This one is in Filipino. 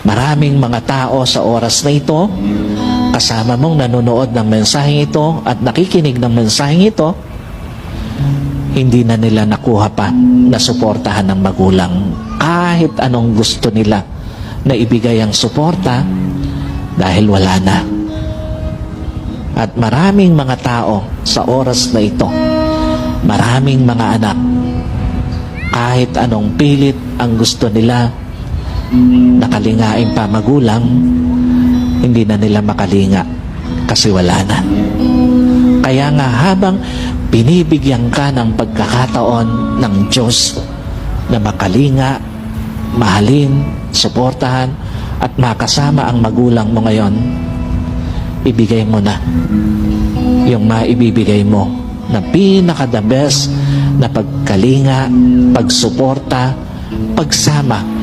Maraming mga tao sa oras na ito, kasama mong nanonood ng mensaheng ito at nakikinig ng mensaheng ito, hindi na nila nakuha pa na suportahan ng magulang. Kahit anong gusto nila na ibigay ang suporta, dahil wala na. At maraming mga tao sa oras na ito, maraming mga anak, kahit anong pilit ang gusto nila, nakalingain pa magulang, hindi na nila makalinga kasi wala na. Kaya nga habang binibigyan ka ng pagkakataon ng Diyos na makalinga, mahalin, suportahan, at makasama ang magulang mo ngayon, ibigay mo na yung maibibigay mo na pinaka-the best na pagkalinga, pagsuporta, pagsama